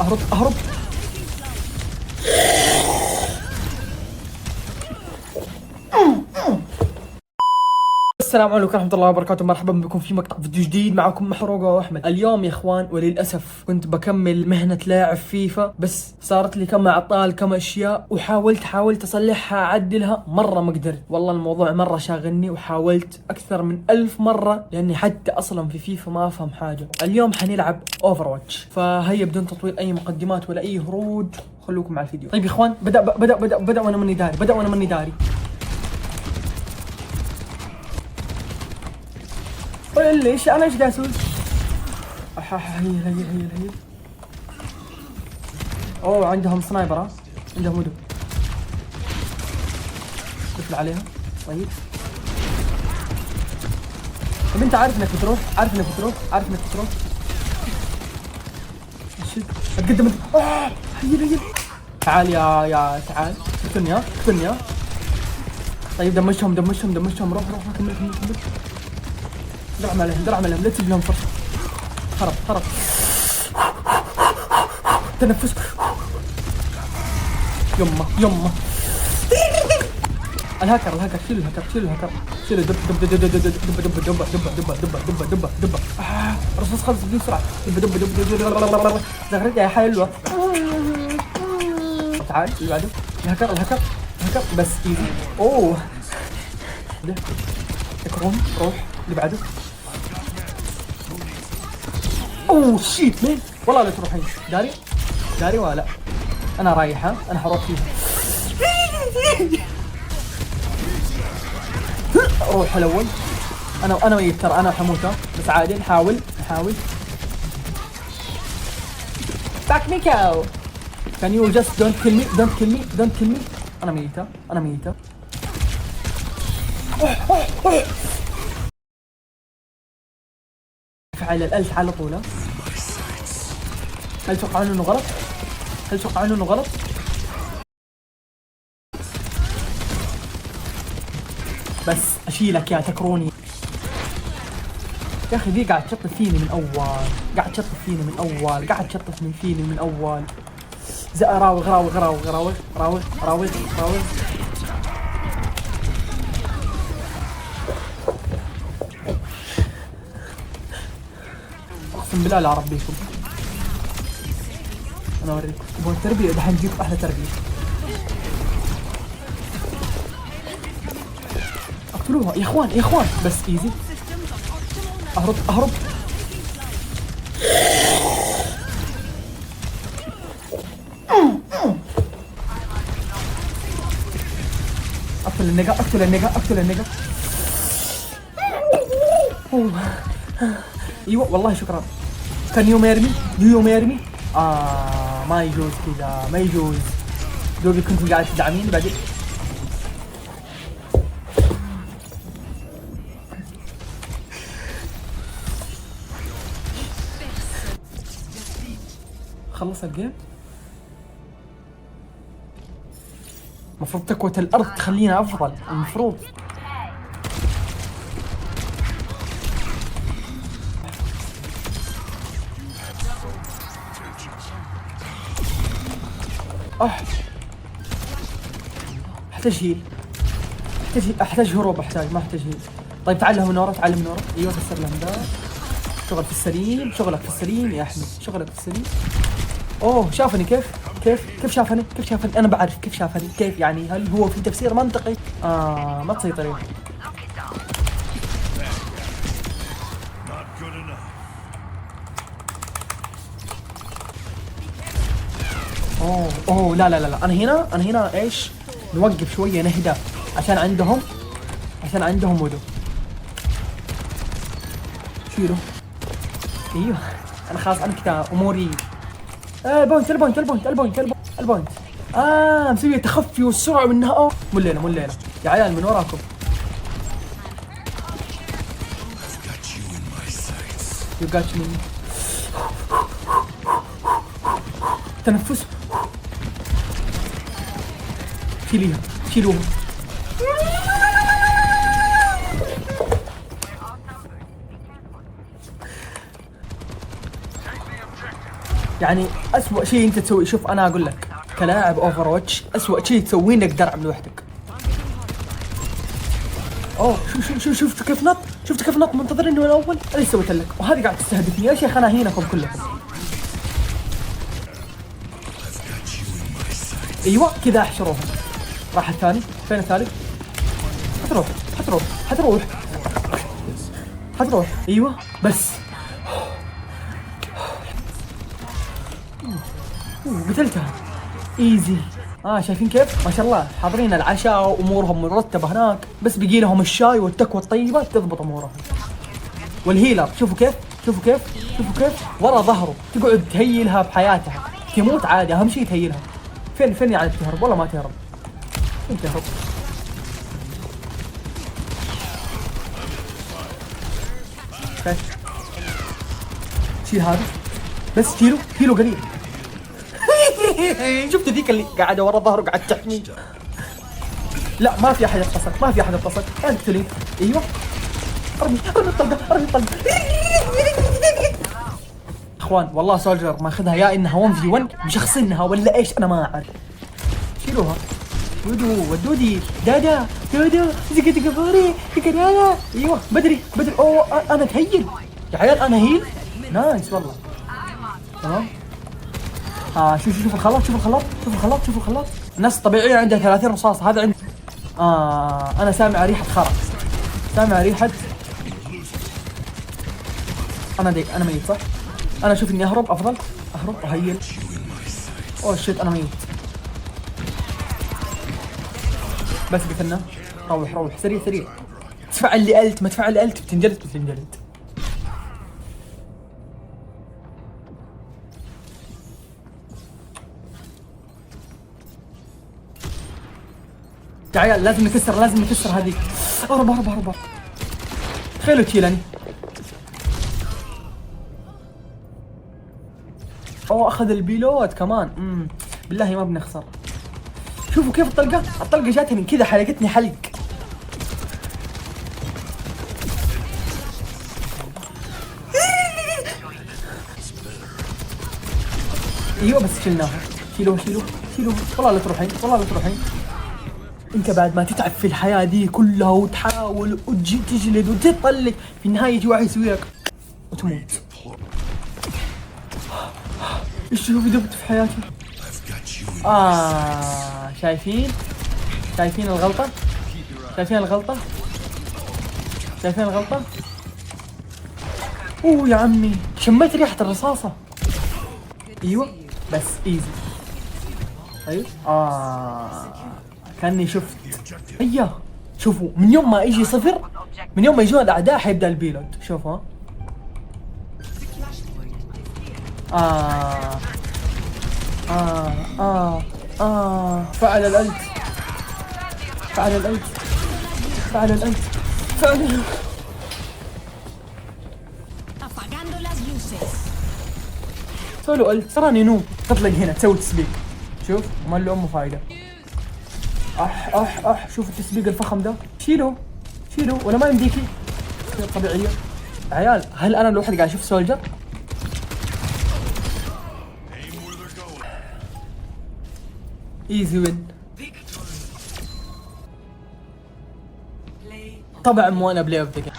اهرب اهرب. السلام عليكم ورحمة الله وبركاته، مرحبا بكم في مقطع فيديو جديد. معكم محروقة أحمد. اليوم يا إخوان وللأسف كنت بكمل مهنة لاعب فيفا، بس صارت لي كم أعطال كم أشياء، وحاولت أصلحها أعدلها، مرة ما قدرت. والله الموضوع مرة شاغلني، وحاولت أكثر من 1000 مرة، لأني حتى أصلا في فيفا ما أفهم حاجة. اليوم حنلعب أوفرواتش، فهيا بدون تطويل أي مقدمات ولا أي هروج، خلوكم مع الفيديو. طيب يا إخوان، بدأ وأنا ماني داري. ليش انا ايش قاعد اسوي؟ هي اوه عندهم سنايبر، ها عندهم هدوء. قفل عليها. طيب انت عارف انك بتروح، عارف انك بتروح. شد اتقدم انت. هي تعال يا تعال. اقتلني ها. طيب دمشهم روح كمل. درعم عليهم لا تسيب لهم فرصة. خرب تنفس. يما الهاكر شيل الهاكر شيل دب رصاص خلص بسرعة. دب زغرتها يا حلوة. تعال اللي بعده. الهاكر بس ايزي. اوه ده تكرون. روح اللي بعده. اوه شيت مين. والله لا تروحين. داري ولا انا رايح، ها انا حروح فيها. روح الاول. انا ميت ترى، انا حموت بس عادي. نحاول باك مي كاو. كان يو جاست دونت كيل مي. انا ميتة. فعل الالف على طول. هل توقع انه غلط؟ بس اشيلك يا تكروني. يا اخي ذي قاعد تشطف فيني من اول. راوغ. اقسم بالله لا اربيكم. انا اوريكم تبغون تربيه، دحين نجيب احلى تربيه. اقتلوها يا اخوان بس ايزي. اهرب. اقتل النقا. ايوه والله شكرا. كان يو ميرمي. ما يجوز كذا، ما يجوز. دوبي كنتم قاعد تدعمين بعدين. خلص الجيم. المفروض تكوة الارض تخلينا افضل، المفروض. احتاج هروب. ما احتاج هيل. طيب تعال لهم من ورا. ايوه كسر لهم ده. شغلك في السليم يا احمد، شغلك في السليم. اوه شافني كيف شافني. انا بعرف كيف شافني. كيف يعني؟ هل هو في تفسير منطقي؟ ما تسيطرين. اوه لا انا هنا ايش؟ نوقف شويه نهدى عشان عندهم ودو. شيلوا. ايوه انا خلاص، انا كذا اموري. البوينت. مسوي تخفي والسرعه منها. مو الليله يا عيال من وراكم. يو جاتش مي. تنفس. شيلوها. يعني اسوأ شيء انت تسوي، شوف انا اقول لك كلاعب اوفر واتش اسوأ شيء تسويه انك درع من وحدك. اوه شفت كيف نط، شفت كيف نط منتظر انه الاول. انا ايش سويت لك وهذه قاعد تستهدفني يا شيخ؟ انا هينكم كلكم. ايوه كذا احشروهم. راح الثاني، فين الثالث؟ حتروح ايوه بس. قتلتها ايزي. شايفين كيف ما شاء الله حاضرين العشاء وامورهم مرتبه هناك، بس بقي لهم الشاي والتكوى الطيبه تضبط امورهم. والهيلر شوفوا كيف ورا ظهره تقعد تهيلها بحياتها، تموت عادي اهم شيء تهيلها. فين يعني تهرب؟ والله ما تهرب. فين تهرب؟ شيل هذا بس، شيله قليل. شفت ذيك اللي قاعده ورا ظهره قاعد تحمي؟ لا ما في احد يتصل، اقتلي. ايوه ارمي الطلقه. اخوان والله سولجر ماخذها يا انها 1 في 1 مشخصنها ولا ايش انا ما اعرف. شيلوها. ودودي دادا زقت قفوري دادا. ايوه بدري. اوه انا تهيل يا عيال، انا هيل نايس والله. تمام. شوف الخلاط. الناس الطبيعية عندها 30 رصاصة، هذا عندي انا سامع ريحة خرا، سامع ريحة. انا ميت صح؟ انا اشوف اني اهرب افضل، اهرب وهيل. اوه شيت انا ميت. بس قتلنا. روح سريع. تفعل لي الت، ما تفعل الت بتنجلد. يا عيال لازم نكسر هذيك. اهرب. تخيلوا تشيلني. اوه اخذ البيلوت كمان. بالله ما بنخسر. شوفوا كيف الطلقة جاتني كذا حلقتني حلق. ايوه بس شلناها. شيلوه. والله لا تروحين. انت بعد ما تتعب في الحياة دي كلها وتحاول تجلد وتطلق، في النهاية يجي واحد يسوي لك وتموت. ايش شوفي دبت في حياتي. شايفين الغلطة. اوه يا عمي شميت ريحة الرصاصة. ايوه بس ايزي. ايوه كاني شفت. شوفوا من يوم ما يجي صفر، من يوم ما يجون الاعداء حيبدا البيلود. شوفوا فعل الالت. سولو الت. تراني نوب تطلق هنا تسوي تسبيق. شوف ما له امه فايده. شوف التسبيق الفخم ده. شيلوا ولا ما يمديكي طبيعيه. عيال هل انا لوحدي قاعد اشوف سولجر؟ ايزي وين. طبعا مو انا بلاي اوف ذا جيم.